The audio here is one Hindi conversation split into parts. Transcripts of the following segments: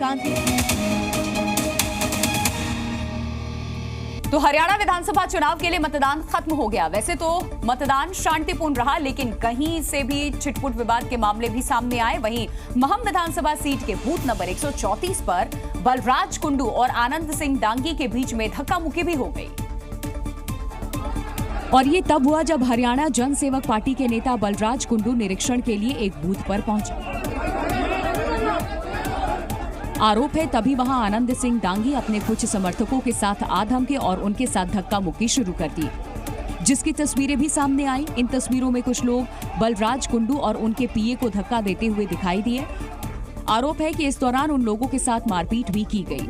गांधी। तो हरियाणा विधानसभा चुनाव के लिए मतदान खत्म हो गया। वैसे तो मतदान शांतिपूर्ण रहा, लेकिन कहीं से भी छिटपुट विवाद के मामले भी सामने आए। वहीं महम विधानसभा सीट के बूथ नंबर 134 पर बलराज कुंडू और आनंद सिंह डांगी के बीच में धक्का मुक्की भी हो गई। और ये तब हुआ जब हरियाणा जन सेवक पार्टी के नेता बलराज कुंडू निरीक्षण के लिए एक बूथ पर पहुंचे। आरोप है तभी वहां आनंद सिंह डांगी अपने कुछ समर्थकों के साथ आ धमके और उनके साथ धक्का मुक्की शुरू कर दी, जिसकी तस्वीरें भी सामने आई। इन तस्वीरों में कुछ लोग बलराज कुंडू और उनके पीए को धक्का देते हुए दिखाई दिए। आरोप है कि इस दौरान उन लोगों के साथ मारपीट भी की गई।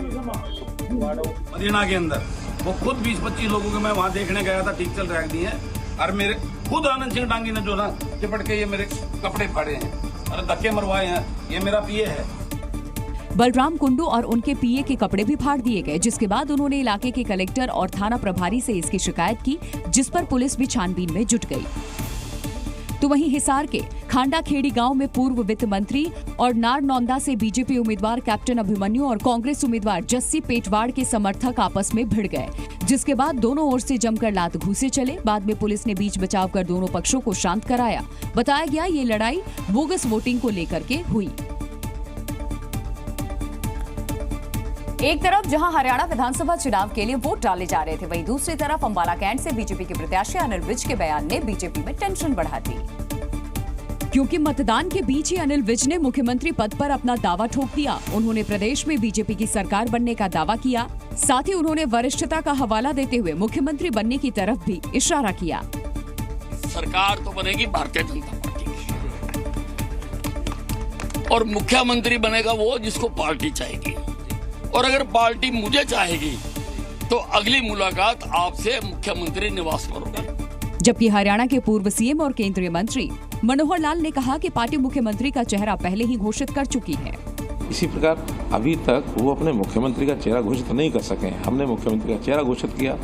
हरियाणा के अंदर वो खुद 20-25 लोगों के मैं वहाँ देखने गया था, ठीक चल रहा है और मेरे खुद आनंद सिंह डांगी ने जो ना चिपट के ये मेरे कपड़े फाड़े हैं और धक्के मरवाए हैं। ये मेरा पीए है। बलराम कुंडू और उनके पीए के कपड़े भी फाड़ दिए गए, जिसके बाद उन्होंने इलाके के कलेक्टर और थाना प्रभारी से इसकी शिकायत की, जिस पर पुलिस भी छानबीन में जुट गई। तो वहीं हिसार के खांडा खेड़ी गांव में पूर्व वित्त मंत्री और नारनौंदा से बीजेपी उम्मीदवार कैप्टन अभिमन्यु और कांग्रेस उम्मीदवार जस्सी पेटवाड़ के समर्थक आपस में भिड़ गए, जिसके बाद दोनों ओर से जमकर लात घूंसे चले। बाद में पुलिस ने बीच बचाव कर दोनों पक्षों को शांत कराया। बताया गया ये लड़ाई बोगस वोटिंग को लेकर के हुई। एक तरफ जहां हरियाणा विधानसभा चुनाव के लिए वोट डाले जा रहे थे, वहीं दूसरी तरफ अंबाला कैंट से बीजेपी के प्रत्याशी अनिल विज के बयान ने बीजेपी में टेंशन बढ़ा दी, क्योंकि मतदान के बीच ही अनिल विज ने मुख्यमंत्री पद पर अपना दावा ठोक दिया। उन्होंने प्रदेश में बीजेपी की सरकार बनने का दावा किया। साथ ही उन्होंने वरिष्ठता का हवाला देते हुए मुख्यमंत्री बनने की तरफ भी इशारा किया। सरकार तो बनेगी भारतीय जनता पार्टी की, और मुख्यमंत्री बनेगा वो जिसको पार्टी चाहेगी, और अगर पार्टी मुझे चाहेगी तो अगली मुलाकात आपसे मुख्यमंत्री निवास पर होगी। जबकि हरियाणा के पूर्व सीएम और केंद्रीय मंत्री मनोहर लाल ने कहा कि पार्टी मुख्यमंत्री का चेहरा पहले ही घोषित कर चुकी है। इसी प्रकार अभी तक वो अपने मुख्यमंत्री का चेहरा घोषित नहीं कर सके, हमने मुख्यमंत्री का चेहरा घोषित किया।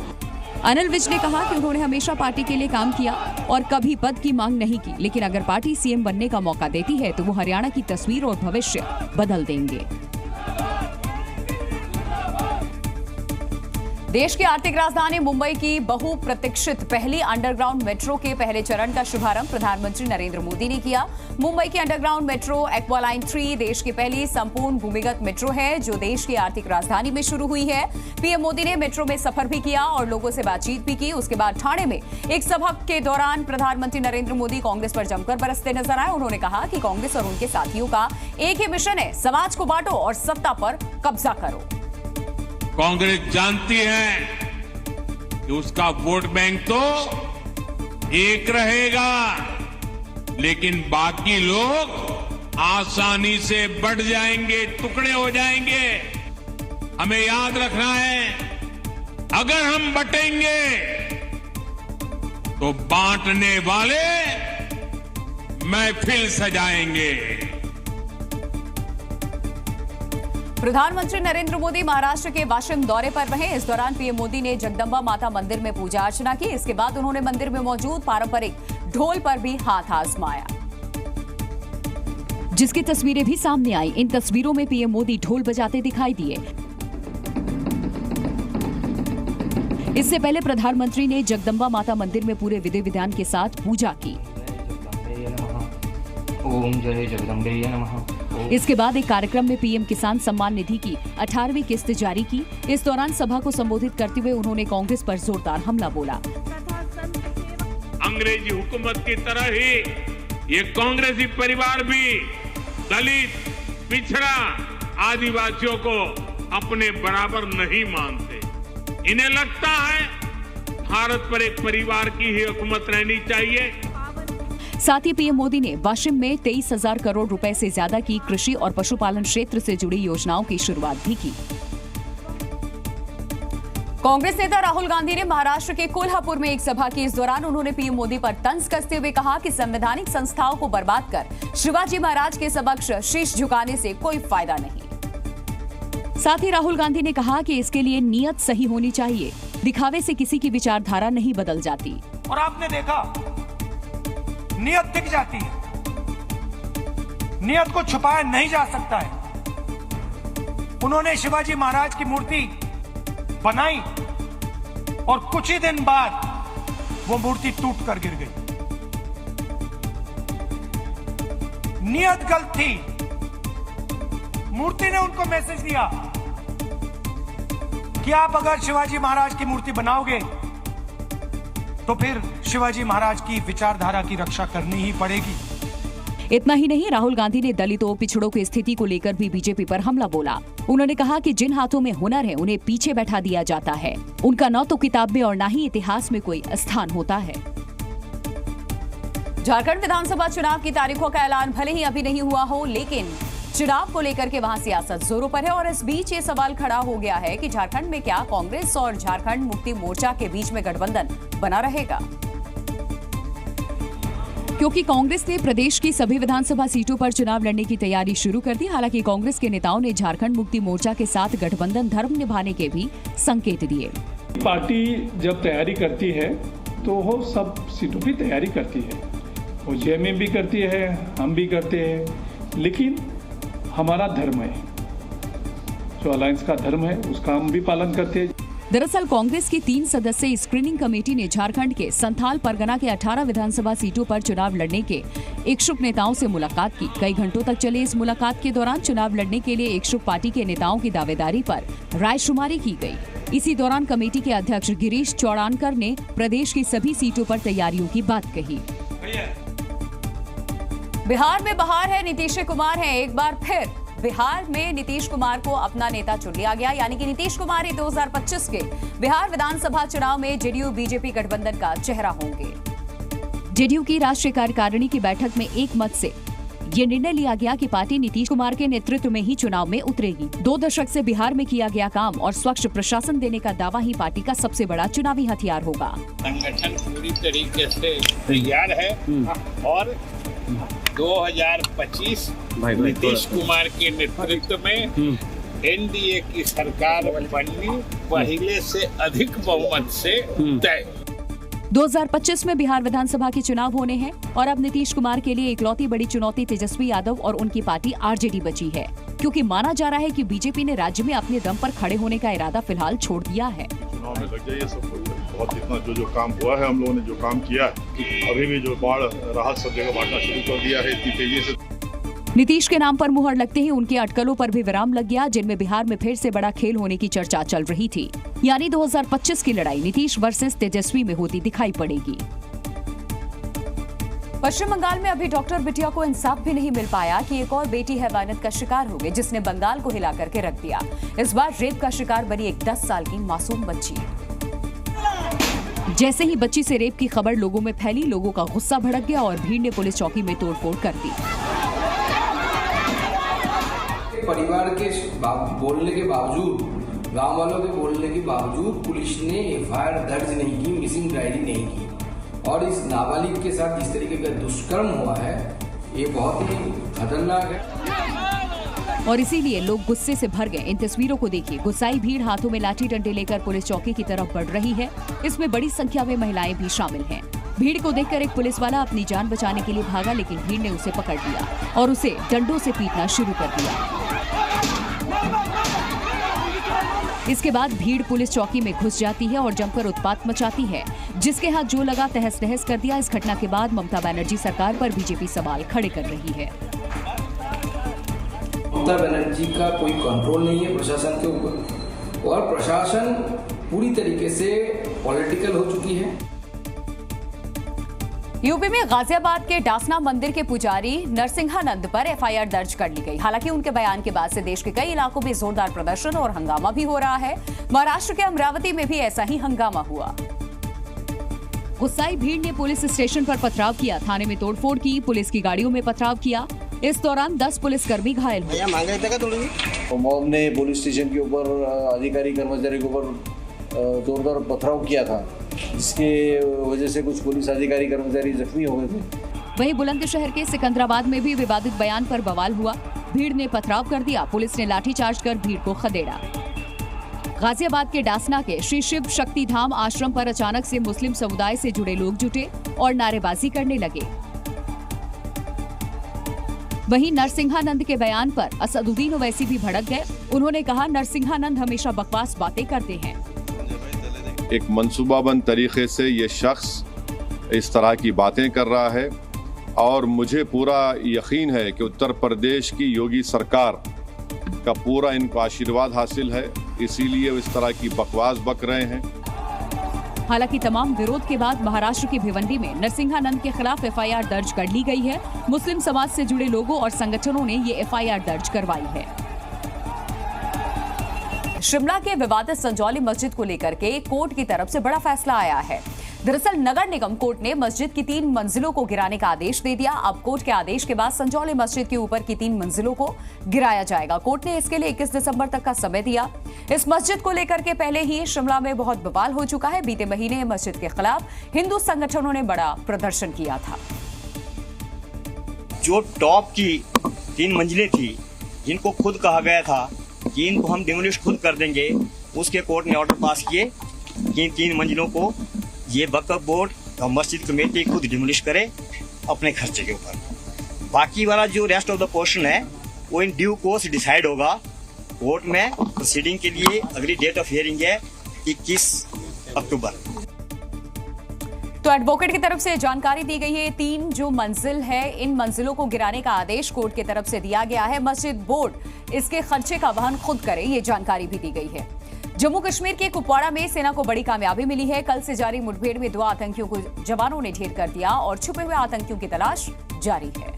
अनिल विज ने कहा कि उन्होंने हमेशा पार्टी के लिए काम किया और कभी पद की मांग नहीं की, लेकिन अगर पार्टी सीएम बनने का मौका देती है तो वो हरियाणा की तस्वीर और भविष्य बदल देंगे। देश की आर्थिक राजधानी मुंबई की बहुप्रतीक्षित पहली अंडरग्राउंड मेट्रो के पहले चरण का शुभारंभ प्रधानमंत्री नरेंद्र मोदी ने किया। मुंबई की अंडरग्राउंड मेट्रो एक्वालाइन 3 देश की पहली संपूर्ण भूमिगत मेट्रो है, जो देश की आर्थिक राजधानी में शुरू हुई है। पीएम मोदी ने मेट्रो में सफर भी किया और लोगों से बातचीत भी की। उसके बाद ठाणे में एक सभा के दौरान प्रधानमंत्री नरेंद्र मोदी कांग्रेस पर जमकर बरसते नजर आए। उन्होंने कहा कि कांग्रेस और उनके साथियों का एक ही मिशन है, समाज को बांटो और सत्ता पर कब्जा करो। कांग्रेस जानती है कि उसका वोट बैंक तो एक रहेगा, लेकिन बाकी लोग आसानी से बढ़ जाएंगे, टुकड़े हो जाएंगे। हमें याद रखना है, अगर हम बटेंगे तो बांटने वाले महफिल सजाएंगे। प्रधानमंत्री नरेंद्र मोदी महाराष्ट्र के वाशिम दौरे पर रहे। इस दौरान पीएम मोदी ने जगदम्बा माता मंदिर में पूजा अर्चना की। इसके बाद उन्होंने मंदिर में मौजूद पारंपरिक ढोल पर भी हाथ आजमाया, जिसकी तस्वीरें भी सामने आई। इन तस्वीरों में पीएम मोदी ढोल बजाते दिखाई दिए। इससे पहले प्रधानमंत्री ने जगदम्बा माता मंदिर में पूरे विधि विधान के साथ पूजा की। ओम जय जगदम्बे नमः। इसके बाद एक कार्यक्रम में पीएम किसान सम्मान निधि की 18वीं किस्त जारी की। इस दौरान सभा को संबोधित करते हुए उन्होंने कांग्रेस पर जोरदार हमला बोला। अंग्रेजी हुकूमत की तरह ही ये कांग्रेसी परिवार भी दलित, पिछड़ा, आदिवासियों को अपने बराबर नहीं मानते। इन्हें लगता है भारत पर एक परिवार की ही हुकूमत रहनी चाहिए। साथ ही पीएम मोदी ने वाशिम में 23,000 करोड़ रुपए से ज्यादा की कृषि और पशुपालन क्षेत्र से जुड़ी योजनाओं की शुरुआत भी की। कांग्रेस नेता राहुल गांधी ने महाराष्ट्र के कोल्हापुर में एक सभा की। इस दौरान उन्होंने पीएम मोदी पर तंज कसते हुए कहा कि संवैधानिक संस्थाओं को बर्बाद कर शिवाजी महाराज के समक्ष शीश झुकाने से कोई फायदा नहीं। साथ ही राहुल गांधी ने कहा कि इसके लिए नियत सही होनी चाहिए, दिखावे से किसी की विचारधारा नहीं बदल जाती। और आपने देखा नियत दिख जाती है, नियत को छुपाया नहीं जा सकता है। उन्होंने शिवाजी महाराज की मूर्ति बनाई और कुछ ही दिन बाद वो मूर्ति टूट कर गिर गई। नियत गलत थी। मूर्ति ने उनको मैसेज दिया कि आप अगर शिवाजी महाराज की मूर्ति बनाओगे तो फिर शिवाजी महाराज की विचारधारा की रक्षा करनी ही पड़ेगी। इतना ही नहीं, राहुल गांधी ने दलितों, पिछड़ों की स्थिति को लेकर भी बीजेपी पर हमला बोला। उन्होंने कहा कि जिन हाथों में हुनर है उन्हें पीछे बैठा दिया जाता है। उनका न तो किताब में और न ही इतिहास में कोई स्थान होता है। झारखंड विधानसभा चुनाव की तारीखों का ऐलान भले ही अभी नहीं हुआ हो, लेकिन चुनाव को लेकर के वहां सियासत जोरों पर है। और इस बीच ये सवाल खड़ा हो गया है कि झारखंड में क्या कांग्रेस और झारखंड मुक्ति मोर्चा के बीच में गठबंधन बना रहेगा, क्योंकि कांग्रेस ने प्रदेश की सभी विधानसभा सीटों पर चुनाव लड़ने की तैयारी शुरू कर दी। हालांकि कांग्रेस के नेताओं ने झारखंड मुक्ति मोर्चा के साथ गठबंधन धर्म निभाने के भी संकेत दिए। पार्टी जब तैयारी करती है तो वो सब सीटों की तैयारी करती है, वो जेएमएम भी करती है, हम भी करते हैं, लेकिन हमारा धर्म है, जो अलायंस का धर्म है उसका हम भी पालन करते हैं। दरअसल कांग्रेस की 3 सदस्यीय स्क्रीनिंग कमेटी ने झारखंड के संथाल परगना के 18 विधानसभा सीटों पर चुनाव लड़ने के इच्छुक नेताओं से मुलाकात की। कई घंटों तक चले इस मुलाकात के दौरान चुनाव लड़ने के लिए इच्छुक पार्टी के नेताओं की दावेदारी पर रायशुमारी की गई। इसी दौरान कमेटी के अध्यक्ष गिरीश चौड़ानकर ने प्रदेश की सभी सीटों पर तैयारियों की बात कही। बिहार में बहार है, नीतीश कुमार है। एक बार फिर बिहार में नीतीश कुमार को अपना नेता चुन लिया गया, यानी कि नीतीश कुमार ही 2025 के बिहार विधानसभा चुनाव में जेडीयू बीजेपी गठबंधन का चेहरा होंगे। जेडीयू की राष्ट्रीय कार्यकारिणी की बैठक में एक मत से ये निर्णय लिया गया कि पार्टी नीतीश कुमार के नेतृत्व में ही चुनाव में उतरेगी। 2 दशक से बिहार में किया गया काम और स्वच्छ प्रशासन देने का दावा ही पार्टी का सबसे बड़ा चुनावी हथियार होगा। संगठन पूरी तरीके से तैयार है और 2025 नीतीश कुमार के नेतृत्व में एनडीए की सरकार बननी पहले से अधिक बहुमत से तय। 2025 में बिहार विधानसभा के चुनाव होने हैं और अब नीतीश कुमार के लिए इकलौती बड़ी चुनौती तेजस्वी यादव और उनकी पार्टी आरजेडी बची है, क्योंकि माना जा रहा है कि बीजेपी ने राज्य में अपने दम पर खड़े होने का इरादा फिलहाल छोड़ दिया है। चुनाव में लग जाइए सब बहुत इतना जो काम हुआ है, हम लोगों ने जो काम किया है, अभी भी जो बाढ़ राहत सब जगह बांटना शुरू कर दिया है इतनी तेजी से। नीतीश के नाम पर मुहर लगते ही उनके अटकलों पर भी विराम लग गया, जिनमें बिहार में फिर से बड़ा खेल होने की चर्चा चल रही थी। यानी 2025 की लड़ाई नीतीश वर्सेस तेजस्वी में होती दिखाई पड़ेगी। पश्चिम बंगाल में अभी डॉक्टर बिटिया को इंसाफ भी नहीं मिल पाया कि एक और बेटी हैवानियत का शिकार हो गई, जिसने बंगाल को हिला करके रख दिया। इस बार रेप का शिकार बनी एक 10 साल की मासूम बच्ची। जैसे ही बच्ची से रेप की खबर लोगों में फैली, लोगों का गुस्सा भड़क गया और भीड़ ने पुलिस चौकी में तोड़फोड़ कर दी। परिवार के बोलने के बावजूद, गांव वालों के बोलने के बावजूद पुलिस ने एफआईआर दर्ज नहीं की, मिसिंग डायरी नहीं की और इस नाबालिग के साथ जिस तरीके का दुष्कर्म हुआ है ये बहुत ही खतरनाक है। और इसीलिए लोग गुस्से से भर गए। इन तस्वीरों को देखिए, गुस्साई भीड़ हाथों में लाठी डंडे लेकर पुलिस चौकी की तरफ बढ़ रही है। इसमें बड़ी संख्या में महिलाएं भी शामिल हैं। भीड़ को देखकर एक पुलिस वाला अपनी जान बचाने के लिए भागा, लेकिन भीड़ ने उसे पकड़ लिया और उसे डंडों से पीटना शुरू कर दिया। इसके बाद भीड़ पुलिस चौकी में घुस जाती है और जमकर उत्पात मचाती है। जिसके हाथ जो लगा तहस नहस कर दिया। इस घटना के बाद ममता बनर्जी सरकार पर बीजेपी सवाल खड़े कर रही है। ममता बनर्जी का कोई कंट्रोल नहीं है प्रशासन के ऊपर और प्रशासन पूरी तरीके से पॉलिटिकल हो चुकी है। यूपी में गाजियाबाद के डासना मंदिर के पुजारी नरसिंहानंद पर एफआईआर दर्ज कर ली गई। हालांकि उनके बयान के बाद से देश के कई इलाकों में जोरदार प्रदर्शन और हंगामा भी हो रहा है। महाराष्ट्र के अमरावती में भी ऐसा ही हंगामा हुआ। गुस्साई भीड़ ने पुलिस स्टेशन पर पथराव किया, थाने में तोड़फोड़ की, पुलिस की गाड़ियों में पथराव किया। इस दौरान 10 पुलिसकर्मी घायल हुए। मॉब ने पुलिस स्टेशन के ऊपर अधिकारी कर्मचारी के ऊपर जोरदार पथराव किया था, जिसके वजह से कुछ पुलिस अधिकारी कर्मचारी जख्मी हो गए थे। वहीं बुलंदशहर के सिकंदराबाद में भी विवादित बयान पर बवाल हुआ। भीड़ ने पथराव कर दिया, पुलिस ने लाठीचार्ज कर भीड़ को खदेड़ा। गाजियाबाद के डासना के श्री शिव शक्ति धाम आश्रम पर अचानक से मुस्लिम समुदाय से जुड़े लोग जुटे और नारेबाजी करने लगे। वहीं नरसिंहानंद के बयान पर असदुद्दीन ओवैसी भी भड़क गए। उन्होंने कहा, नरसिंहानंद हमेशा बकवास बातें करते हैं। एक मंसूबाबंद तरीके से ये शख्स इस तरह की बातें कर रहा है और मुझे पूरा यकीन है कि उत्तर प्रदेश की योगी सरकार का पूरा इनको आशीर्वाद हासिल है, इसीलिए वो इस तरह की बकवास बक रहे हैं। हालांकि तमाम विरोध के बाद महाराष्ट्र की भिवंडी में नरसिंहानंद के खिलाफ एफआईआर दर्ज कर ली गई है। मुस्लिम समाज से जुड़े लोगों और संगठनों ने ये एफआईआर दर्ज करवाई है। शिमला के विवादित संजौली मस्जिद को लेकर के कोर्ट की तरफ से बड़ा फैसला आया है। दरअसल नगर निगम कोर्ट ने मस्जिद की 3 मंजिलों को गिराने का आदेश दे दिया। अब कोर्ट के आदेश के बाद संजौली मस्जिद के ऊपर की 3 मंजिलों को गिराया जाएगा। कोर्ट ने इसके लिए 21 दिसंबर तक का समय दिया। इस मस्जिद को लेकर के पहले ही शिमला में बहुत बवाल हो चुका है। बीते महीने मस्जिद के खिलाफ हिंदू संगठनों ने बड़ा प्रदर्शन किया था। जो टॉप की 3 मंजिलें थी, जिनको खुद कहा गया था कि इनको हम डिमोलिश खुद कर देंगे, उसके कोर्ट ने ऑर्डर पास किए कि 3 मंजिलों को ये वक्फ बोर्ड और मस्जिद कमेटी खुद डिमोलिश करे अपने खर्चे के ऊपर। बाकी वाला जो रेस्ट ऑफ द पोर्शन है वो इन ड्यू कोर्स डिसाइड होगा कोर्ट में। प्रोसीडिंग के लिए अगली डेट ऑफ हियरिंग है 21 अक्टूबर। तो एडवोकेट की तरफ से जानकारी दी गई है। 3 जो मंजिल है, इन मंजिलों को गिराने का आदेश कोर्ट की तरफ से दिया गया है। मस्जिद बोर्ड इसके खर्चे का वहन खुद करे, ये जानकारी भी दी गई है। जम्मू कश्मीर के कुपवाड़ा में सेना को बड़ी कामयाबी मिली है। कल से जारी मुठभेड़ में 2 आतंकियों को जवानों ने ढेर कर दिया और छुपे हुए आतंकियों की तलाश जारी है।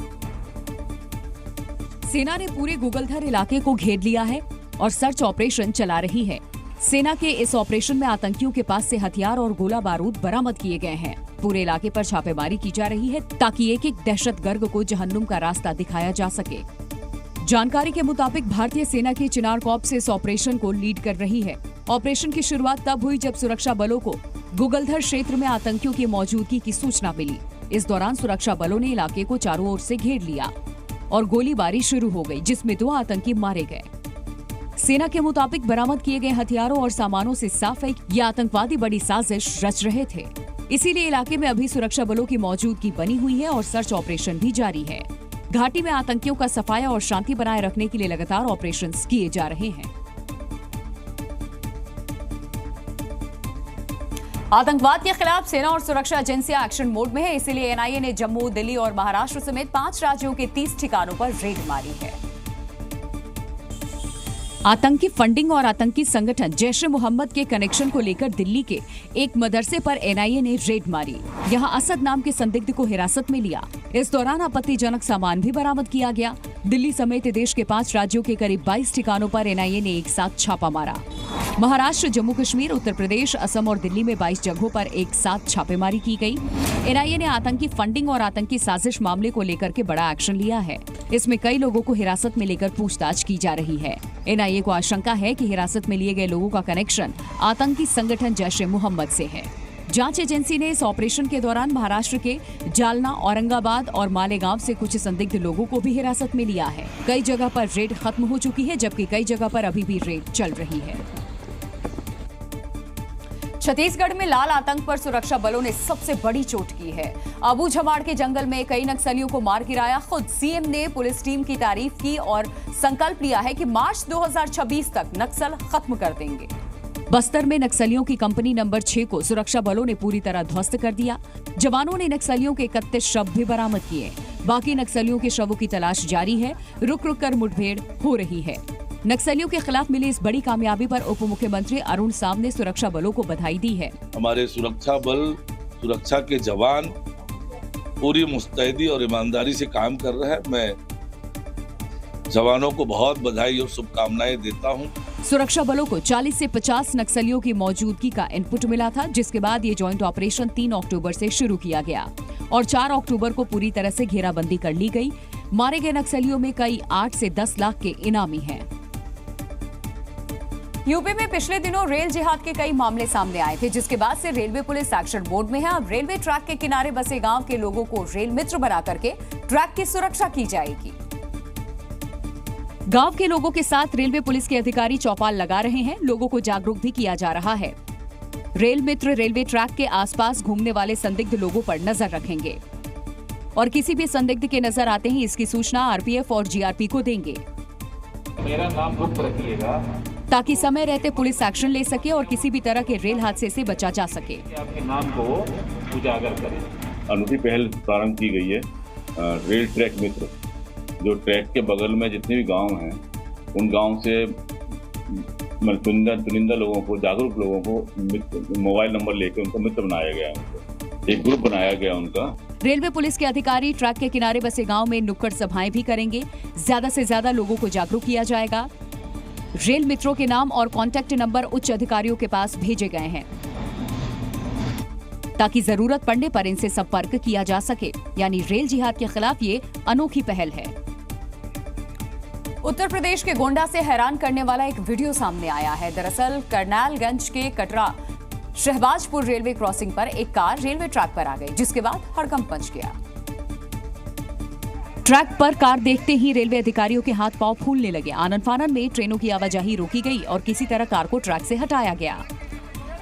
सेना ने पूरे गुगलधर इलाके को घेर लिया है और सर्च ऑपरेशन चला रही है। सेना के इस ऑपरेशन में आतंकियों के पास से हथियार और गोला बारूद बरामद किए गए हैं। पूरे इलाके पर छापेमारी की जा रही है ताकि एक एक दहशतगर्द को जहन्नुम का रास्ता दिखाया जा सके। जानकारी के मुताबिक भारतीय सेना की चिनार कॉर्प्स इस ऑपरेशन को लीड कर रही है। ऑपरेशन की शुरुआत तब हुई जब सुरक्षा बलों को गुगलधर क्षेत्र में आतंकियों की मौजूदगी की सूचना मिली। इस दौरान सुरक्षा बलों ने इलाके को चारों ओर से घेर लिया और गोलीबारी शुरू हो गई, जिसमें 2 आतंकी मारे गए। सेना के मुताबिक बरामद किए गए हथियारों और सामानों से साफ है ये आतंकवादी बड़ी साजिश रच रहे थे। इसीलिए इलाके में अभी सुरक्षा बलों की मौजूदगी बनी हुई है और सर्च ऑपरेशन भी जारी है। घाटी में आतंकियों का सफाया और शांति बनाए रखने के लिए लगातार ऑपरेशंस किए जा रहे हैं। आतंकवाद के खिलाफ सेना और सुरक्षा एजेंसियां एक्शन मोड में है। इसीलिए एनआईए ने जम्मू, दिल्ली और महाराष्ट्र समेत 5 राज्यों के 30 ठिकानों पर रेड मारी है। आतंकी फंडिंग और आतंकी संगठन जैश-ए-मोहम्मद के कनेक्शन को लेकर दिल्ली के एक मदरसे पर एनआईए ने रेड मारी। यहां असद नाम के संदिग्ध को हिरासत में लिया। इस दौरान आपत्तिजनक सामान भी बरामद किया गया। दिल्ली समेत देश के 5 राज्यों के करीब 22 ठिकानों पर एनआईए ने एक साथ छापा मारा। महाराष्ट्र, जम्मू कश्मीर, उत्तर प्रदेश, असम और दिल्ली में 22 जगहों पर एक साथ छापेमारी की गई। एनआईए ने आतंकी फंडिंग और आतंकी साजिश मामले को लेकर के बड़ा एक्शन लिया है। इसमें कई लोगों को हिरासत में लेकर पूछताछ की जा रही है। एनआईए को आशंका है कि हिरासत में लिए गए लोगों का कनेक्शन आतंकी संगठन जैश-ए-मोहम्मद से है। जांच एजेंसी ने इस ऑपरेशन के दौरान महाराष्ट्र के जालना, औरंगाबाद और मालेगांव से कुछ संदिग्ध लोगों को भी हिरासत में लिया है। कई जगह पर रेड खत्म हो चुकी है, जबकि कई जगह पर अभी भी रेड चल रही है। छत्तीसगढ़ में लाल आतंक पर सुरक्षा बलों ने सबसे बड़ी चोट की है। अबू झमाड़ के जंगल में कई नक्सलियों को मार गिराया। खुद सीएम ने पुलिस टीम की तारीफ की और संकल्प लिया है कि मार्च 2026 तक नक्सल खत्म कर देंगे। बस्तर में नक्सलियों की कंपनी नंबर 6 को सुरक्षा बलों ने पूरी तरह ध्वस्त कर दिया। जवानों ने नक्सलियों के 31 शव भी बरामद किए। बाकी नक्सलियों के शवों की तलाश जारी है। रुक रुक कर मुठभेड़ हो रही है। नक्सलियों के खिलाफ मिली इस बड़ी कामयाबी पर उप मुख्यमंत्री अरुण साव ने सुरक्षा बलों को बधाई दी है। हमारे सुरक्षा बल, सुरक्षा के जवान पूरी मुस्तैदी और ईमानदारी से काम कर रहे हैं। मैं जवानों को बहुत बधाई और शुभकामनाएं देता हूं। सुरक्षा बलों को 40 से 50 नक्सलियों की मौजूदगी का इनपुट मिला था, जिसके बाद ये जॉइंट ऑपरेशन 3 अक्टूबर से शुरू किया गया और 4 अक्टूबर को पूरी तरह से घेराबंदी कर ली गई। मारे गए नक्सलियों में कई 8 से 10 लाख के इनामी हैं। यूपी में पिछले दिनों रेल जिहाद के कई मामले सामने आए थे, जिसके बाद से रेलवे पुलिस एक्शन मोड में है। अब रेलवे ट्रैक के किनारे बसे गांव के लोगों को रेल मित्र बना करके ट्रैक की सुरक्षा की जाएगी। गांव के लोगों के साथ रेलवे पुलिस के अधिकारी चौपाल लगा रहे हैं। लोगों को जागरूक भी किया जा रहा है। रेल मित्र रेलवे ट्रैक के आसपास घूमने वाले संदिग्ध लोगों पर नजर रखेंगे और किसी भी संदिग्ध के नजर आते ही इसकी सूचना आरपीएफ और जीआरपी को देंगे। मेरा नाम गुप्त रखिएगा ताकि समय रहते पुलिस एक्शन ले सके और किसी भी तरह के रेल हादसे से बचा जा सके। आपके नाम को उजागर करें। अनूठी पहल प्रारंभ की गई है। रेल ट्रैक मित्र, जो ट्रैक के बगल में जितने भी गांव हैं, उन गांव से चुनिंदा लोगों को, जागरूक लोगों को मोबाइल नंबर लेकर उनको मित्र बनाया गया है। एक ग्रुप बनाया गया उनका। रेलवे पुलिस के अधिकारी ट्रैक के किनारे बसे गांव में नुक्कड़ सभाएं भी करेंगे। ज्यादा से ज्यादा लोगों को जागरूक किया जाएगा। रेल मित्रों के नाम और कॉन्टैक्ट नंबर उच्च अधिकारियों के पास भेजे गए हैं ताकि जरूरत पड़ने पर इनसे संपर्क किया जा सके। यानी रेल जिहाद के खिलाफ ये अनोखी पहल है। उत्तर प्रदेश के गोंडा से हैरान करने वाला एक वीडियो सामने आया है। दरअसल करनालगंज के कटरा शहबाजपुर रेलवे क्रॉसिंग पर एक कार रेलवे ट्रैक पर आ गई, जिसके बाद हड़कंप मच गया। ट्रैक पर कार देखते ही रेलवे अधिकारियों के हाथ पांव फूलने लगे। आनन फानन में ट्रेनों की आवाजाही रोकी गई और किसी तरह कार को ट्रैक से हटाया गया।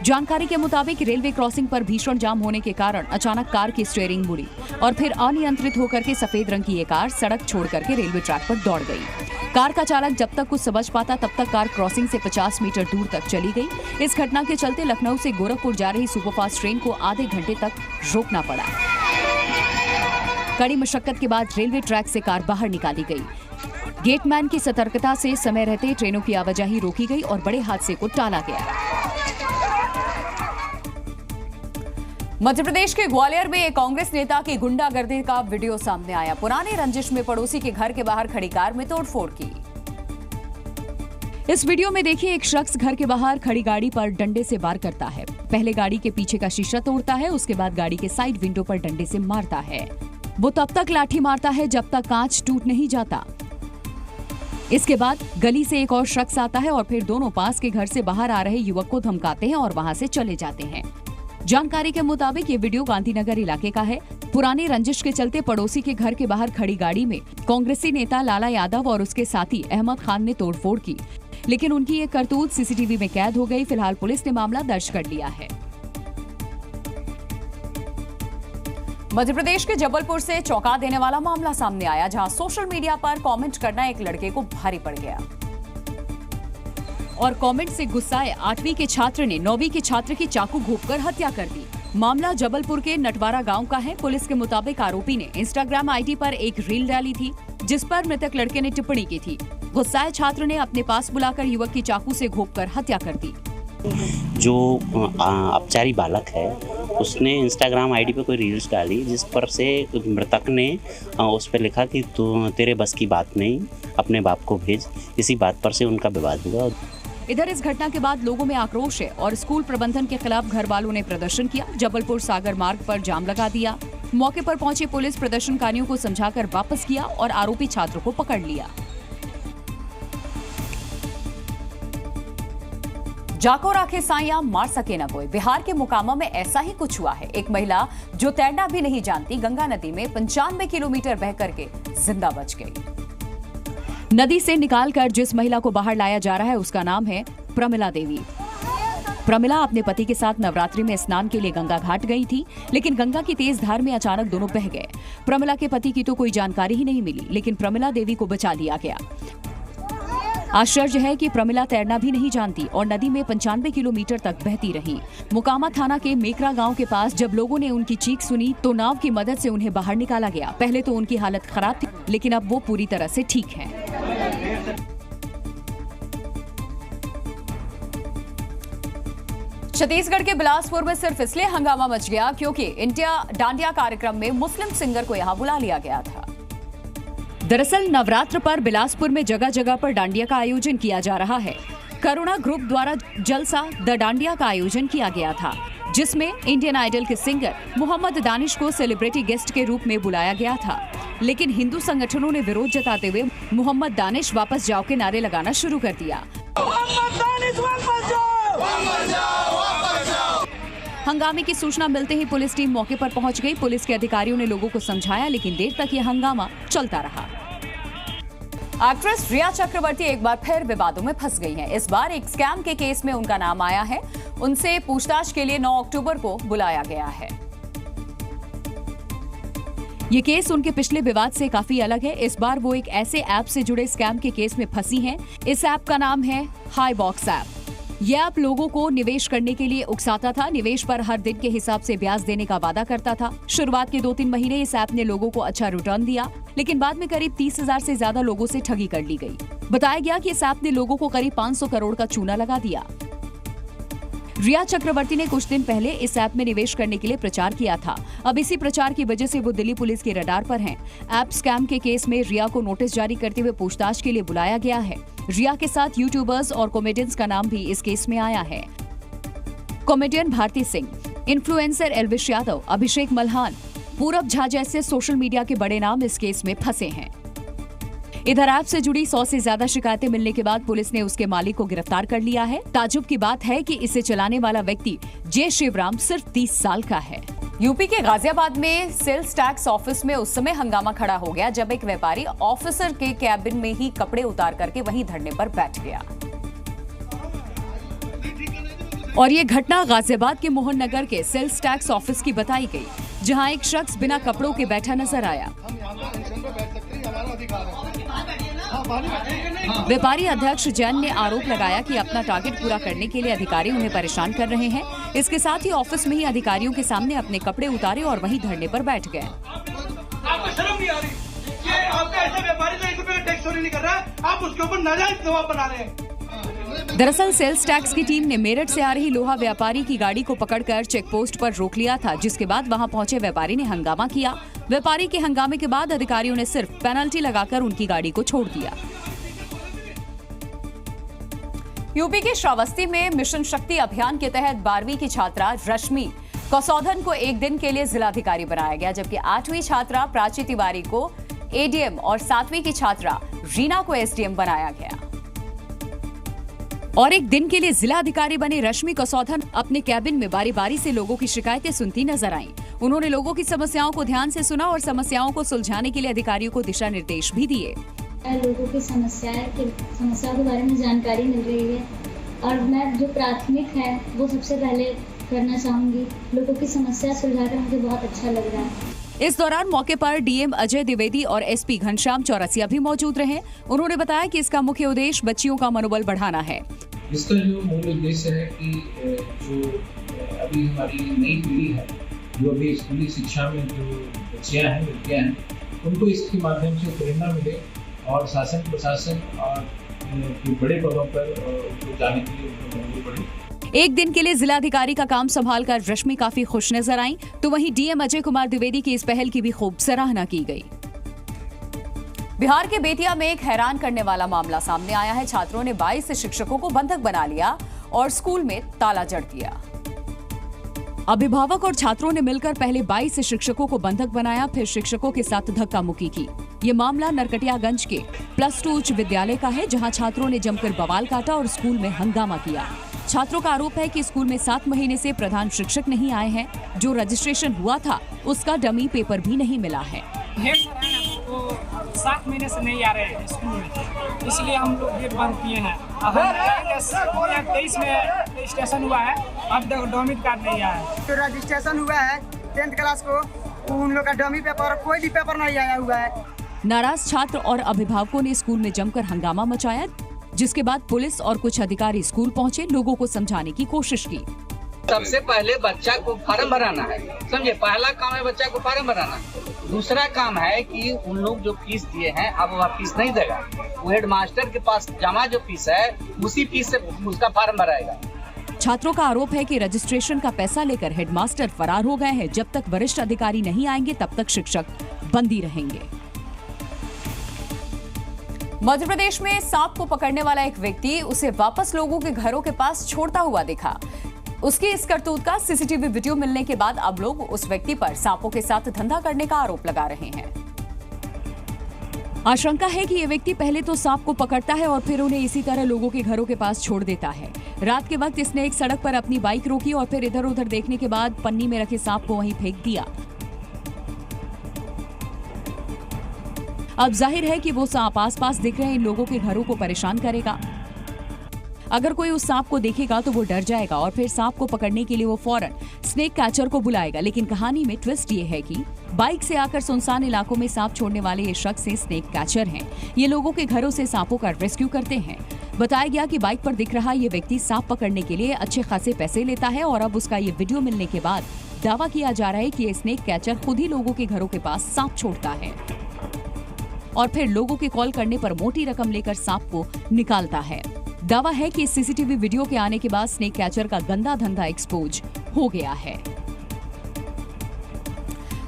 जानकारी के मुताबिक रेलवे क्रॉसिंग पर भीषण जाम होने के कारण अचानक कार की स्टीयरिंग मुड़ी और फिर अनियंत्रित होकर के सफेद रंग की ये कार सड़क छोड़ करके रेलवे ट्रैक पर दौड़ गई। कार का चालक जब तक कुछ समझ पाता तब तक कार क्रॉसिंग से 50 मीटर दूर तक चली गई। इस घटना के चलते लखनऊ से गोरखपुर जा रही सुपरफास्ट ट्रेन को आधे घंटे तक रोकना पड़ा। कड़ी मशक्कत के बाद रेलवे ट्रैक से कार बाहर निकाली गई। गेटमैन की सतर्कता से समय रहते ट्रेनों की आवाजाही रोकी गई और बड़े हादसे को टाला गया। मध्य प्रदेश के ग्वालियर में एक कांग्रेस नेता की गुंडागर्दी का वीडियो सामने आया। पुराने रंजिश में पड़ोसी के घर के बाहर खड़ी कार में तोड़फोड़ की। इस वीडियो में देखिए, एक शख्स घर के बाहर खड़ी गाड़ी पर डंडे से वार करता है। पहले गाड़ी के पीछे का शीशा तोड़ता है, उसके बाद गाड़ी के साइड विंडो पर डंडे से मारता है। वो तब तक लाठी मारता है जब तक कांच टूट नहीं जाता। इसके बाद गली से एक और शख्स आता है और फिर दोनों पास के घर से बाहर आ रहे युवक को धमकाते हैं और वहां से चले जाते हैं। जानकारी के मुताबिक ये वीडियो गांधीनगर इलाके का है। पुरानी रंजिश के चलते पड़ोसी के घर के बाहर खड़ी गाड़ी में कांग्रेसी नेता लाला यादव और उसके साथी अहमद खान ने तोड़फोड़ की, लेकिन उनकी ये करतूत सीसीटीवी में कैद हो गई। फिलहाल पुलिस ने मामला दर्ज कर लिया है। मध्य प्रदेश के जबलपुर से चौंका देने वाला मामला सामने आया, जहां सोशल मीडिया पर कमेंट करना एक लड़के को भारी पड़ गया और कमेंट से गुस्साए 8वीं के छात्र ने 9वीं के छात्र की चाकू घोंपकर हत्या कर दी। मामला जबलपुर के नटवारा गांव का है। पुलिस के मुताबिक आरोपी ने इंस्टाग्राम आईडी पर एक रील डाली थी, जिस पर मृतक लड़के ने टिप्पणी की थी। गुस्साए छात्र ने अपने पास बुलाकर युवक की चाकू से घोंपकर हत्या कर दी। जो अपचारी बालक है, उसने इंस्टाग्राम आईडी पे कोई रील्स डाली, जिस पर से मृतक ने उस पर लिखा कि तू तेरे बस की बात नहीं, अपने बाप को भेज। इसी बात पर से उनका विवाद हुआ। इधर इस घटना के बाद लोगों में आक्रोश है और स्कूल प्रबंधन के खिलाफ घर वालों ने प्रदर्शन किया। जबलपुर सागर मार्ग पर जाम लगा दिया। मौके पर पहुंची पुलिस प्रदर्शनकारियों को समझाकर वापस किया और आरोपी छात्र को पकड़ लिया। जाको राखे साइया मार सके न कोई। बिहार के मोकामा में ऐसा ही कुछ हुआ है। एक महिला जो तैरना भी नहीं जानती गंगा नदी में 95 किलोमीटर बह करके जिंदा बच गई। नदी से निकालकर जिस महिला को बाहर लाया जा रहा है उसका नाम है प्रमिला देवी। प्रमिला अपने पति के साथ नवरात्रि में स्नान के लिए गंगा घाट गई थी, लेकिन गंगा की तेज धार में अचानक दोनों बह गए। प्रमिला के पति की तो कोई जानकारी ही नहीं मिली, लेकिन प्रमिला देवी को बचा लिया गया। आश्चर्य है कि प्रमिला तैरना भी नहीं जानती और नदी में 95 किलोमीटर तक बहती रही। मोकामा थाना के मेकरा गांव के पास जब लोगों ने उनकी चीख सुनी तो नाव की मदद से उन्हें बाहर निकाला गया। पहले तो उनकी हालत खराब थी, लेकिन अब वो पूरी तरह से ठीक हैं। छत्तीसगढ़ के बिलासपुर में सिर्फ इसलिए हंगामा मच गया क्योंकि इंडिया डांडिया कार्यक्रम में मुस्लिम सिंगर को यहां बुला लिया गया था। दरअसल नवरात्र पर बिलासपुर में जगह जगह पर डांडिया का आयोजन किया जा रहा है। करुणा ग्रुप द्वारा जलसा द डांडिया का आयोजन किया गया था, जिसमें इंडियन आइडल के सिंगर मोहम्मद दानिश को सेलिब्रिटी गेस्ट के रूप में बुलाया गया था। लेकिन हिंदू संगठनों ने विरोध जताते हुए मोहम्मद दानिश वापस जाओ के नारे लगाना शुरू कर दिया। हंगामे की सूचना मिलते ही पुलिस टीम मौके पर पहुंच गई। पुलिस के अधिकारियों ने लोगों को समझाया, लेकिन देर तक यह हंगामा चलता रहा। एक्ट्रेस रिया चक्रवर्ती एक बार फिर विवादों में फंस गई हैं। इस बार एक स्कैम के केस में उनका नाम आया है। उनसे पूछताछ के लिए 9 अक्टूबर को बुलाया गया है। ये केस उनके पिछले विवाद से काफी अलग है। इस बार वो एक ऐसे ऐप से जुड़े स्कैम के केस में फंसी हैं। इस ऐप का नाम है हाईबॉक्स ऐप। यह ऐप लोगों को निवेश करने के लिए उकसाता था। निवेश पर हर दिन के हिसाब से ब्याज देने का वादा करता था। शुरुआत के 2-3 महीने इस ऐप ने लोगों को अच्छा रिटर्न दिया, लेकिन बाद में करीब 30,000 से ज्यादा लोगों से ठगी कर ली गई। बताया गया कि इस ऐप ने लोगों को करीब 500 करोड़ का चूना लगा दिया। रिया चक्रवर्ती ने कुछ दिन पहले इस ऐप में निवेश करने के लिए प्रचार किया था। अब इसी प्रचार की वजह से वो दिल्ली पुलिस के रडार पर हैं। ऐप स्कैम के केस में रिया को नोटिस जारी करते हुए पूछताछ के लिए बुलाया गया है। रिया के साथ यूट्यूबर्स और कॉमेडियंस का नाम भी इस केस में आया है। कॉमेडियन भारती सिंह, इन्फ्लुएंसर एल्विश यादव, अभिषेक मल्हान, पूरब झा जैसे सोशल मीडिया के बड़े नाम इस केस में फंसे हैं। इधर ऐप से जुड़ी 100 से ज्यादा शिकायतें मिलने के बाद पुलिस ने उसके मालिक को गिरफ्तार कर लिया है। ताज्जुब की बात है कि इसे चलाने वाला व्यक्ति जे शिवराम सिर्फ 30 साल का है। यूपी के गाजियाबाद में सेल्स टैक्स ऑफिस में उस समय हंगामा खड़ा हो गया जब एक व्यापारी ऑफिसर के कैबिन में ही कपड़े उतार करके वहीं धरने पर बैठ गया। और ये घटना गाजियाबाद के मोहन नगर के सेल्स टैक्स ऑफिस की बताई गई, जहां एक शख्स बिना कपड़ों के बैठा नजर आया। व्यापारी अध्यक्ष जैन ने आरोप लगाया कि अपना टारगेट पूरा करने के लिए अधिकारी उन्हें परेशान कर रहे हैं। इसके साथ ही ऑफिस में ही अधिकारियों के सामने अपने कपड़े उतारे और वहीं धरने पर बैठ गए। आपको शर्म नहीं आ रही कि आपका ऐसा व्यापारी जो 1 रुपये टैक्स चोरी नहीं कर रहा है, आप उसके ऊपर नाजायज दबाव बना रहे हैं। दरअसल सेल्स टैक्स की टीम ने मेरठ से आ रही लोहा व्यापारी की गाड़ी को पकड़कर चेक पोस्ट पर रोक लिया था, जिसके बाद वहां पहुंचे व्यापारी ने हंगामा किया। व्यापारी के हंगामे के बाद अधिकारियों ने सिर्फ पेनल्टी लगाकर उनकी गाड़ी को छोड़ दिया। यूपी के श्रावस्ती में मिशन शक्ति अभियान के तहत 12वीं की छात्रा रश्मि कसौधन को एक दिन के लिए जिलाधिकारी बनाया गया, जबकि 8वीं छात्रा प्राची तिवारी को एडीएम और 7वीं की छात्रा रीना को एसडीएम बनाया गया। और एक दिन के लिए जिला अधिकारी बने रश्मि कसौधन अपने कैबिन में बारी बारी से लोगों की शिकायतें सुनती नजर आईं। उन्होंने लोगों की समस्याओं को ध्यान से सुना और समस्याओं को सुलझाने के लिए अधिकारियों को दिशा निर्देश भी दिए। लोगों की समस्याओं के बारे में जानकारी मिल रही है और मैं जो प्राथमिक है वो सबसे पहले करना चाहूंगी। लोगों की समस्या सुलझाकर मुझे बहुत अच्छा लग रहा है। इस दौरान मौके पर डीएम अजय द्विवेदी और एसपी घनश्याम चौरसिया भी मौजूद रहे। उन्होंने बताया कि इसका मुख्य उद्देश्य बच्चियों का मनोबल बढ़ाना है। इसका जो मूल उद्देश्य है कि जो अभी हमारी नई पीढ़ी है, जो अभी स्कूली शिक्षा में जो बच्चियां हैं, लड़कियां हैं, उनको इसके माध्यम से प्रेरणा मिले और शासन प्रशासन और बड़े पदों पर उनको जाने के लिए उनको मनोबल बढ़े। एक दिन के लिए जिलाधिकारी का काम संभालकर रश्मि काफी खुश नजर आईं, तो वहीं डीएम अजय कुमार द्विवेदी की इस पहल की भी खूब सराहना की गई। बिहार के बेतिया में एक हैरान करने वाला मामला सामने आया है। छात्रों ने 22 शिक्षकों को बंधक बना लिया और स्कूल में ताला जड़ दिया। अभिभावक और छात्रों ने मिलकर पहले 22 शिक्षकों को बंधक बनाया, फिर शिक्षकों के साथ धक्का मुक्की की। ये मामला नरकटियागंज के +2 उच्च विद्यालय का है, जहां छात्रों ने जमकर बवाल काटा और स्कूल में हंगामा किया। छात्रों का आरोप है कि स्कूल में 7 महीने से प्रधान शिक्षक नहीं आए हैं। जो रजिस्ट्रेशन हुआ था उसका डमी पेपर भी नहीं मिला है। 7 महीने से नहीं आ रहे हैं स्कूल में, इसलिए हम लोग गेट बंद किए हैं। 2023 में रजिस्ट्रेशन हुआ है, अब तक डमी कार्ड नहीं आया है। तो रजिस्ट्रेशन हुआ है 10th क्लास को, उन लोग का डमी पेपर कोई भी पेपर नहीं आया हुआ है। नाराज छात्र और अभिभावकों ने स्कूल में जमकर हंगामा मचाया, जिसके बाद पुलिस और कुछ अधिकारी स्कूल पहुंचे, लोगों को समझाने की कोशिश की। सबसे पहले बच्चा को फॉर्म भराना है, समझे। पहला काम है बच्चा को फॉर्म भराना। दूसरा काम है कि उन लोग जो फीस दिए हैं अब वह फीस नहीं देगा, वो हेडमास्टर के पास जमा जो फीस है उसी फीस से उसका फॉर्म भराएगा। छात्रों का आरोप है कि रजिस्ट्रेशन का पैसा लेकर हेडमास्टर फरार हो गए हैं। जब तक वरिष्ठ अधिकारी नहीं आएंगे तब तक शिक्षक बंदी रहेंगे। मध्य प्रदेश में सांप को पकड़ने वाला एक व्यक्ति उसे वापस लोगों के घरों के पास छोड़ता हुआ दिखा। उसकी इस करतूत का सीसीटीवी वीडियो मिलने के बाद अब लोग उस व्यक्ति पर सांपों के साथ धंधा करने का आरोप लगा रहे हैं। आशंका है कि ये व्यक्ति पहले तो सांप को पकड़ता है और फिर उन्हें इसी तरह लोगों के घरों के पास छोड़ देता है। रात के वक्त इसने एक सड़क पर अपनी बाइक रोकी और फिर इधर उधर देखने के बाद पन्नी में रखे सांप को वहीं फेंक दिया। अब जाहिर है कि वो सांप आसपास दिख रहे इन लोगों के घरों को परेशान करेगा। अगर कोई उस सांप को देखेगा तो वो डर जाएगा और फिर सांप को पकड़ने के लिए वो फौरन स्नेक कैचर को बुलाएगा। लेकिन कहानी में ट्विस्ट ये है कि बाइक से आकर सुनसान इलाकों में सांप छोड़ने वाले ये शख्स स्नेक कैचर हैं। ये लोगों के घरों से सांपों का रेस्क्यू करते हैं। बताया गया कि बाइक पर दिख रहा ये व्यक्ति सांप पकड़ने के लिए अच्छे खासे पैसे लेता है और अब उसका ये वीडियो मिलने के बाद दावा किया जा रहा है कि ये स्नेक कैचर खुद ही लोगों के घरों के पास सांप छोड़ता है और फिर लोगों के कॉल करने पर मोटी रकम लेकर सांप को निकालता है। दावा है कि इस सीसीटीवी वीडियो के आने के बाद स्नेक कैचर का गंदा धंधा एक्सपोज हो गया है।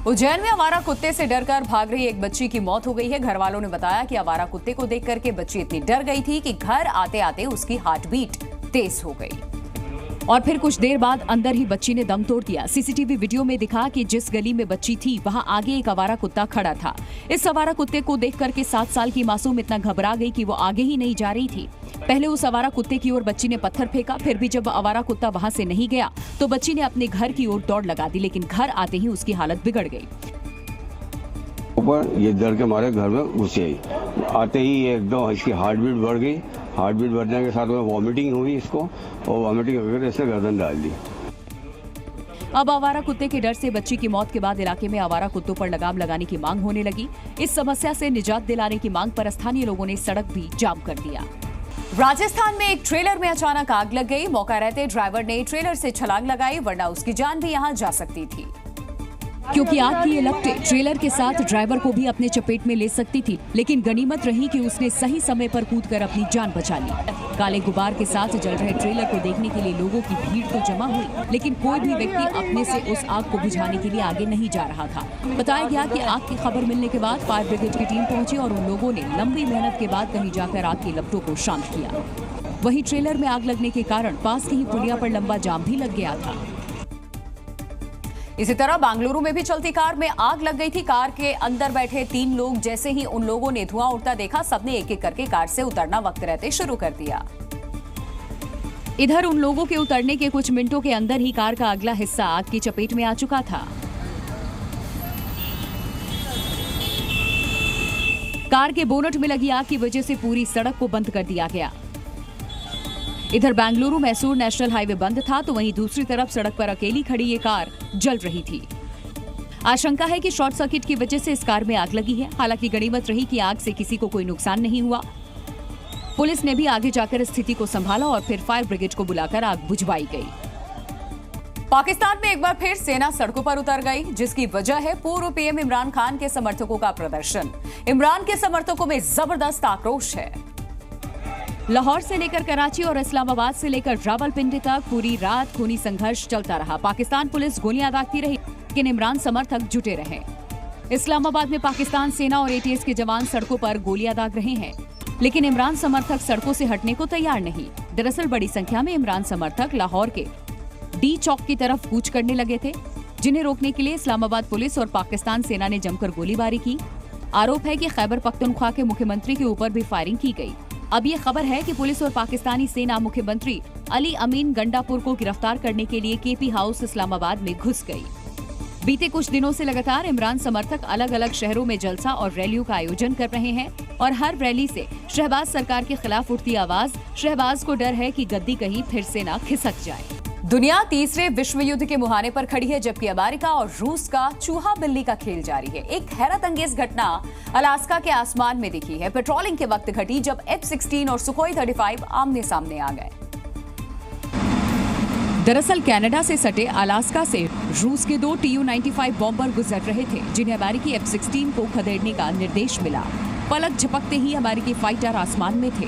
उज्जैन में आवारा कुत्ते से डरकर भाग रही एक बच्ची की मौत हो गई है। घर वालों ने बताया कि आवारा कुत्ते को देख करके बच्ची इतनी डर गई थी कि घर आते आते उसकी हार्ट बीट तेज हो गई और फिर कुछ देर बाद अंदर ही बच्ची ने दम तोड़ दिया। सीसीटीवी वीडियो में दिखा कि जिस गली में बच्ची थी वहां आगे एक आवारा कुत्ता खड़ा था। इस आवारा कुत्ते को देख करके 7 साल की मासूम इतना घबरा गई कि वो आगे ही नहीं जा रही थी। पहले उस आवारा कुत्ते की ओर बच्ची ने पत्थर फेंका, फिर भी जब आवारा कुत्ता वहां से नहीं गया तो बच्ची ने अपने घर की ओर दौड़ लगा दी, लेकिन घर आते ही उसकी हालत बिगड़ गई। ऊपर ये डर के मारे घर में घुसी आई, आते ही एकदम इसकी हार्ट बीट बढ़ गई। हार्ट बीट बढ़ने के साथ में वॉमिटिंग हुई इसको और वॉमिटिंग होकर इसने गर्दन डाल दी। अब आवारा कुत्ते के डर से बच्ची की मौत के बाद इलाके में आवारा कुत्तों पर लगाम लगाने की मांग होने लगी। इस समस्या से निजात दिलाने की मांग पर स्थानीय लोगों ने सड़क भी जाम कर दिया। राजस्थान में एक ट्रेलर में अचानक आग लग गई। मौका रहते ड्राइवर ने ट्रेलर से छलांग लगाई, वरना उसकी जान भी यहां जा सकती थी, क्योंकि आग की ये लपटें ट्रेलर के साथ ड्राइवर को भी अपने चपेट में ले सकती थी। लेकिन गनीमत रही कि उसने सही समय पर कूदकर अपनी जान बचा ली। काले गुबार के साथ जल रहे ट्रेलर को देखने के लिए लोगों की भीड़ तो जमा हुई, लेकिन कोई भी व्यक्ति अपने से उस आग को बुझाने के लिए आगे नहीं जा रहा था। बताया गया कि आग की खबर मिलने के बाद फायर ब्रिगेड की टीम पहुंची और उन लोगों ने लंबी मेहनत के बाद कहीं जाकर आग की लपटों को शांत किया। वहीं ट्रेलर में आग लगने के कारण पास की ही पुलिया पर लंबा जाम भी लग गया था। इसी तरह बेंगलुरु में भी चलती कार में आग लग गई थी। कार के अंदर बैठे 3 लोग जैसे ही उन लोगों ने धुआं उड़ता देखा, सबने एक एक करके कार से उतरना वक्त रहते शुरू कर दिया। इधर उन लोगों के उतरने के कुछ मिनटों के अंदर ही कार का अगला हिस्सा आग की चपेट में आ चुका था। कार के बोनट में लगी आग की वजह से पूरी सड़क को बंद कर दिया गया। इधर बेंगलुरु मैसूर नेशनल हाईवे बंद था, तो वहीं दूसरी तरफ सड़क पर अकेली खड़ी ये कार जल रही थी। आशंका है कि शॉर्ट सर्किट की वजह से इस कार में आग लगी है। हालांकि गनीमत रही कि आग से किसी को कोई नुकसान नहीं हुआ। पुलिस ने भी आगे जाकर स्थिति को संभाला और फिर फायर ब्रिगेड को बुलाकर आग बुझवाई गई। पाकिस्तान में एक बार फिर सेना सड़कों पर उतर गई, जिसकी वजह है पूर्व पीएम इमरान खान के समर्थकों का प्रदर्शन। इमरान के समर्थकों में जबरदस्त आक्रोश है। लाहौर से लेकर कराची और इस्लामाबाद से लेकर रावलपिंडी तक पूरी रात खूनी संघर्ष चलता रहा। पाकिस्तान पुलिस गोलियां दागती रही, लेकिन इमरान समर्थक जुटे रहे। इस्लामाबाद में पाकिस्तान सेना और एटीएस के जवान सड़कों पर गोलियां दाग रहे हैं, लेकिन इमरान समर्थक सड़कों से हटने को तैयार नहीं। दरअसल बड़ी संख्या में इमरान समर्थक लाहौर के डी चौक की तरफ कूच करने लगे थे, जिन्हें रोकने के लिए इस्लामाबाद पुलिस और पाकिस्तान सेना ने जमकर गोलीबारी की। आरोप है कि खैबर पख्तूनख्वा के मुख्यमंत्री के ऊपर भी फायरिंग की गई। अब ये खबर है कि पुलिस और पाकिस्तानी सेना मुख्यमंत्री अली अमीन गंडापुर को गिरफ्तार करने के लिए केपी हाउस इस्लामाबाद में घुस गई। बीते कुछ दिनों से लगातार इमरान समर्थक अलग अलग शहरों में जलसा और रैलियों का आयोजन कर रहे हैं और हर रैली से शहबाज सरकार के खिलाफ उठती आवाज। शहबाज को डर है कि गद्दी कहीं फिर से न खिसक जाए। दुनिया तीसरे विश्व युद्ध के मुहाने पर खड़ी है, जबकि अमेरिका और रूस का चूहा बिल्ली का खेल जारी है। एक हैरत अंगेज घटना अलास्का के आसमान में दिखी है। पेट्रोलिंग के वक्त घटी, जब F-16 और सुखोई 35 आमने सामने आ गए। दरअसल कनाडा से सटे अलास्का से रूस के 2 Tu-95 बॉम्बर गुजर रहे थे, जिन्हें अमेरिकी F-16 को खदेड़ने का निर्देश मिला। पलक झपकते ही अमेरिकी फाइटर आसमान में थे,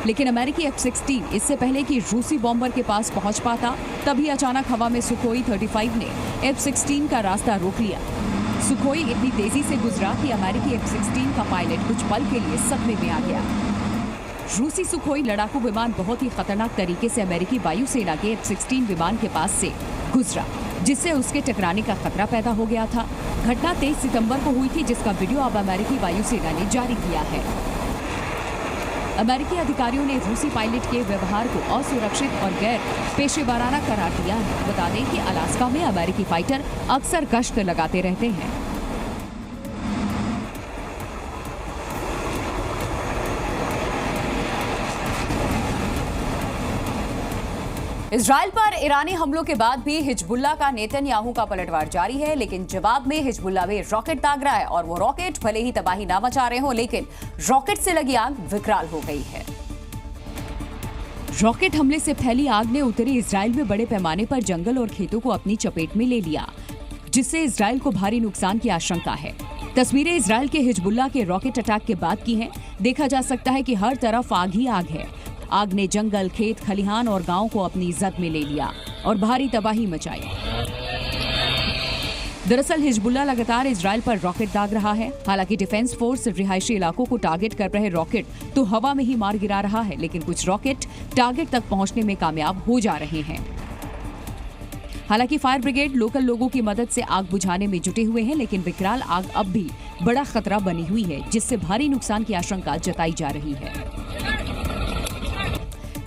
लेकिन अमेरिकी F-16 इससे पहले कि रूसी बॉम्बर के पास पहुंच पाता, तभी अचानक हवा में सुखोई 35 ने F-16 का रास्ता रोक लिया। सुखोई इतनी तेजी से गुजरा कि अमेरिकी F-16 का पायलट कुछ पल के लिए सदमे में आ गया। रूसी सुखोई लड़ाकू विमान बहुत ही खतरनाक तरीके से अमेरिकी वायुसेना के F-16 विमान के पास से गुजरा, जिससे उसके टकराने का खतरा पैदा हो गया था। घटना 23 सितंबर को हुई थी, जिसका वीडियो अब अमेरिकी वायुसेना ने जारी किया है। अमेरिकी अधिकारियों ने रूसी पायलट के व्यवहार को असुरक्षित और गैर पेशेवराना करार दिया है। बता दें कि अलास्का में अमेरिकी फाइटर अक्सर गश्त लगाते रहते हैं। इजराइल पर ईरानी हमलों के बाद भी हिजबुल्लाह का नेतन्याहू का पलटवार जारी है, लेकिन जवाब में हिजबुल्लाह भी रॉकेट दाग रहा है और वो रॉकेट भले ही तबाही ना मचा रहे हो, लेकिन रॉकेट से लगी आग विकराल हो गई है। रॉकेट हमले से फैली आग ने उत्तरी इजराइल में बड़े पैमाने पर जंगल और खेतों को अपनी चपेट में ले लिया, जिससे इजराइल को भारी नुकसान की आशंका है। तस्वीरें इजराइल के हिजबुल्लाह के रॉकेट अटैक के बाद की हैं। देखा जा सकता है कि हर तरफ आग ही आग है। आग ने जंगल, खेत, खलिहान और गांव को अपनी जद में ले लिया और भारी तबाही मचाई। दरअसल हिजबुल्लाह लगातार इजराइल पर रॉकेट दाग रहा है। हालांकि डिफेंस फोर्स रिहायशी इलाकों को टारगेट कर रहे रॉकेट तो हवा में ही मार गिरा रहा है, लेकिन कुछ रॉकेट टारगेट तक पहुंचने में कामयाब हो जा रहे हैं। हालांकि फायर ब्रिगेड लोकल लोगों की मदद से आग बुझाने में जुटे हुए हैं, लेकिन विकराल आग अब भी बड़ा खतरा बनी हुई है, जिससे भारी नुकसान की आशंका जताई जा रही है।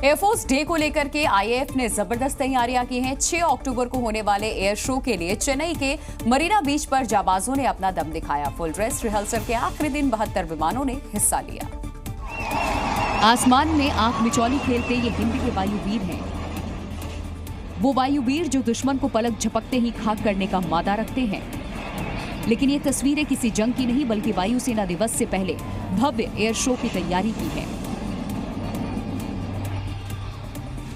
एयरफोर्स डे को लेकर के आईएएफ ने जबरदस्त तैयारियां की हैं। 6 अक्टूबर को होने वाले एयर शो के लिए चेन्नई के मरीना बीच पर जाबाजों ने अपना दम दिखाया। फुल ड्रेस रिहर्सल के आखिरी दिन 72 विमानों ने हिस्सा लिया। आसमान में आंख मिचौली खेलते ये हिंद के वायुवीर हैं। वो वायुवीर जो दुश्मन को पलक झपकते ही खाक करने का मादा रखते हैं। लेकिन ये तस्वीरें किसी जंग की नहीं, बल्कि वायुसेना दिवस से पहले भव्य एयर शो की तैयारी की है।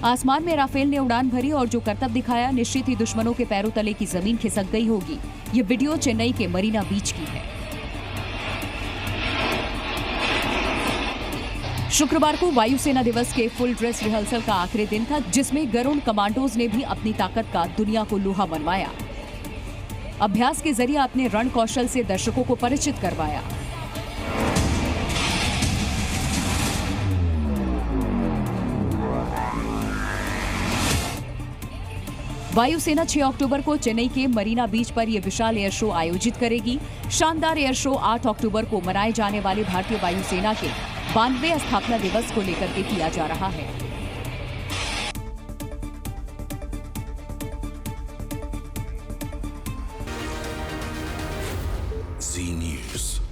आसमान में राफेल ने उड़ान भरी और जो करतब दिखाया, निश्चित ही दुश्मनों के पैरों तले की जमीन खिसक गई होगी। ये वीडियो चेन्नई के मरीना बीच की है। शुक्रवार को वायुसेना दिवस के फुल ड्रेस रिहर्सल का आखिरी दिन था, जिसमें गरुड़ कमांडोज ने भी अपनी ताकत का दुनिया को लोहा मनवाया। अभ्यास के जरिए अपने रण कौशल से दर्शकों को परिचित करवाया। वायुसेना 6 अक्टूबर को चेन्नई के मरीना बीच पर यह विशाल एयर शो आयोजित करेगी। शानदार एयर शो 8 अक्टूबर को मनाए जाने वाले भारतीय वायुसेना के 92वें स्थापना दिवस को लेकर के किया जा रहा है। Z News।